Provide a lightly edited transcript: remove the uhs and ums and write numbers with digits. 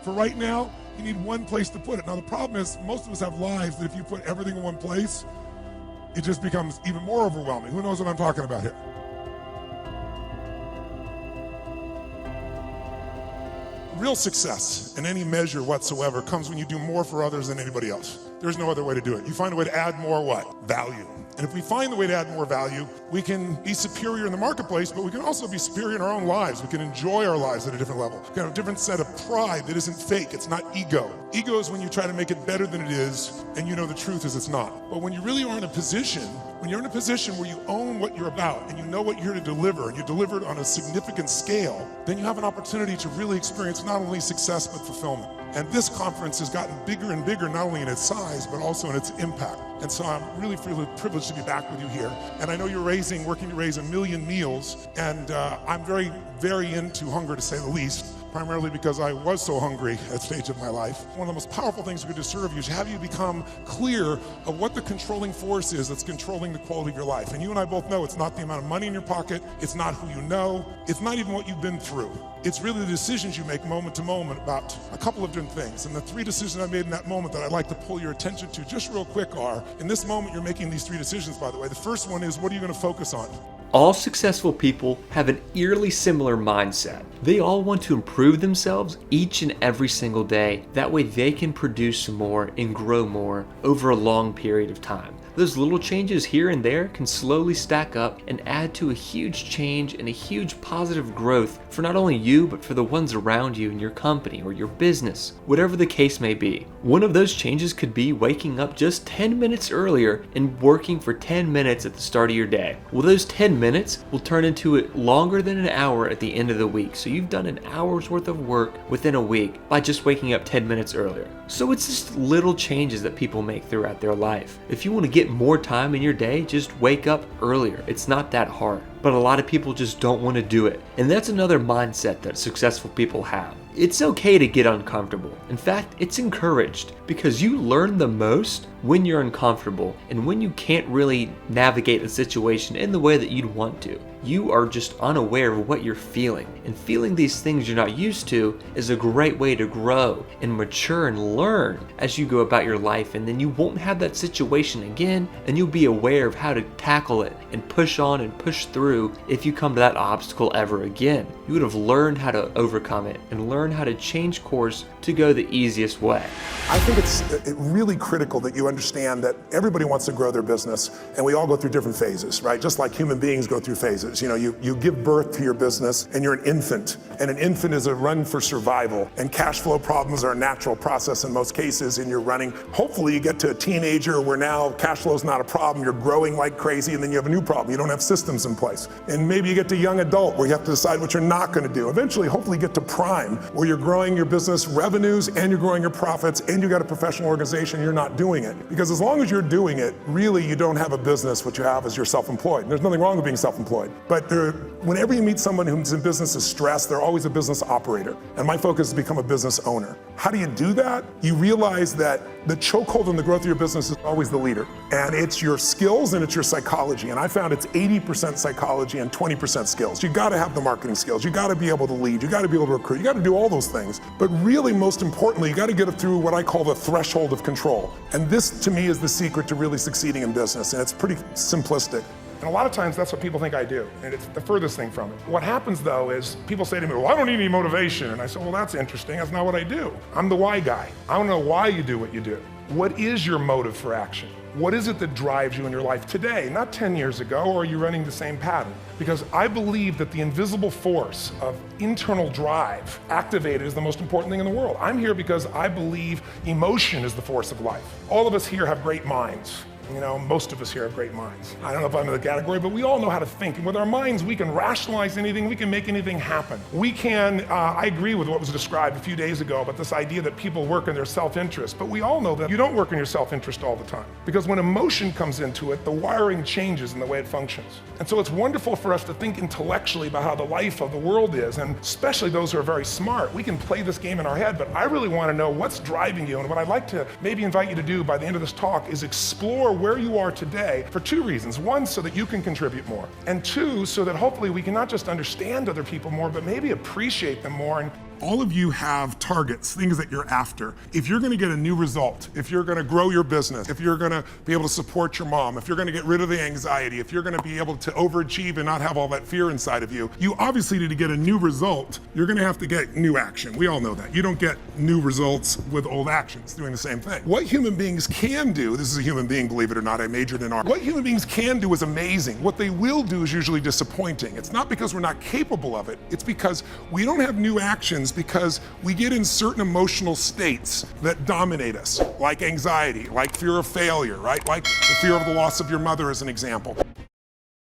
For right now, you need one place to put it. Now, the problem is most of us have lives that if you put everything in one place, it just becomes even more overwhelming. Who knows what I'm talking about here? Real success in any measure whatsoever comes when you do more for others than anybody else. There's no other way to do it. You find a way to add more what? Value. And if we find the way to add more value, we can be superior in the marketplace, but we can also be superior in our own lives. We can enjoy our lives at a different level. We can have a different set of pride that isn't fake. It's not ego. Ego is when you try to make it better than it is, and you know the truth is it's not. But when you really are in a position, when you're in a position where you own what you're about, and you know what you're here to deliver, and you deliver it on a significant scale, then you have an opportunity to really experience not only success, but fulfillment. And this conference has gotten bigger and bigger, not only in its size, but also in its impact. And so I'm really privileged to be back with you here. And I know you're working to raise 1 million meals. And I'm very, very into hunger, to say the least, primarily because I was so hungry at a stage of my life. One of the most powerful things we could do to serve you is have you become clear of what the controlling force is that's controlling the quality of your life. And you and I both know it's not the amount of money in your pocket, it's not who you know, it's not even what you've been through. It's really the decisions you make moment to moment about a couple of different things. And the 3 decisions I made in that moment that I'd like to pull your attention to just real quick are, in this moment you're making these 3 decisions, by the way. The first one is, what are you going to focus on? All successful people have an eerily similar mindset. They all want to improve themselves each and every single day. That way they can produce more and grow more over a long period of time. Those little changes here and there can slowly stack up and add to a huge change and a huge positive growth for not only you, but for the ones around you in your company or your business, whatever the case may be. One of those changes could be waking up just 10 minutes earlier and working for 10 minutes at the start of your day. Well, those 10 minutes will turn into it longer than an hour at the end of the week. So you've done an hour's worth of work within a week by just waking up 10 minutes earlier. So it's just little changes that people make throughout their life. If you want to get more time in your day, just wake up earlier. It's not that hard. But a lot of people just don't want to do it. And that's another mindset that successful people have. It's okay to get uncomfortable. In fact, it's encouraged because you learn the most when you're uncomfortable and when you can't really navigate a situation in the way that you'd want to. You are just unaware of what you're feeling, and feeling these things you're not used to is a great way to grow and mature and learn as you go about your life, and then you won't have that situation again, and you'll be aware of how to tackle it and push on and push through if you come to that obstacle ever again. You would have learned how to overcome it and learn how to change course to go the easiest way. I think it's really critical that you understand that everybody wants to grow their business, and we all go through different phases, right? Just like human beings go through phases. You know, you give birth to your business and you're an infant, and an infant is a run for survival, and cash flow problems are a natural process in most cases, and you're running. Hopefully you get to a teenager where now cash flow is not a problem, you're growing like crazy, and then you have a new problem. You don't have systems in place. And maybe you get to young adult where you have to decide what you're not going to do. Eventually, hopefully you get to prime where you're growing your business revenues and you're growing your profits and you got a professional organization, you're not doing it. Because as long as you're doing it, really you don't have a business. What you have is you're self-employed. And there's nothing wrong with being self-employed. But whenever you meet someone who's in business is stressed, they're always a business operator. And my focus is to become a business owner. How do you do that? You realize that the chokehold in the growth of your business is always the leader. And it's your skills and it's your psychology. And I found it's 80% psychology and 20% skills. You gotta have the marketing skills. You gotta be able to lead. You gotta be able to recruit. You gotta do all those things. But really, most importantly, you gotta get it through what I call the threshold of control. And this, to me, is the secret to really succeeding in business. And it's pretty simplistic. And a lot of times that's what people think I do, and it's the furthest thing from it. What happens though is people say to me, well, I don't need any motivation. And I say, well, that's interesting, that's not what I do. I'm the why guy. I want to know why you do what you do. What is your motive for action? What is it that drives you in your life today, not 10 years ago, or are you running the same pattern? Because I believe that the invisible force of internal drive activated is the most important thing in the world. I'm here because I believe emotion is the force of life. All of us here have great minds. You know, most of us here have great minds. I don't know if I'm in the category, but we all know how to think. And with our minds, we can rationalize anything. We can make anything happen. We can, I agree with what was described a few days ago about this idea that people work in their self-interest. But we all know that you don't work in your self-interest all the time. Because when emotion comes into it, the wiring changes in the way it functions. And so it's wonderful for us to think intellectually about how the life of the world is. And especially those who are very smart, we can play this game in our head. But I really want to know what's driving you. And what I'd like to maybe invite you to do by the end of this talk is explore where you are today for 2 reasons. 1, so that you can contribute more. And 2, so that hopefully we can not just understand other people more, but maybe appreciate them more. And all of you have targets, things that you're after. If you're gonna get a new result, if you're gonna grow your business, if you're gonna be able to support your mom, if you're gonna get rid of the anxiety, if you're gonna be able to overachieve and not have all that fear inside of you, you obviously need to get a new result. You're gonna have to get new action. We all know that. You don't get new results with old actions doing the same thing. What human beings can do, this is a human being, believe it or not, I majored in art. What human beings can do is amazing. What they will do is usually disappointing. It's not because we're not capable of it. It's because we don't have new actions because we get in certain emotional states that dominate us, like anxiety, like fear of failure, right? Like the fear of the loss of your mother as an example.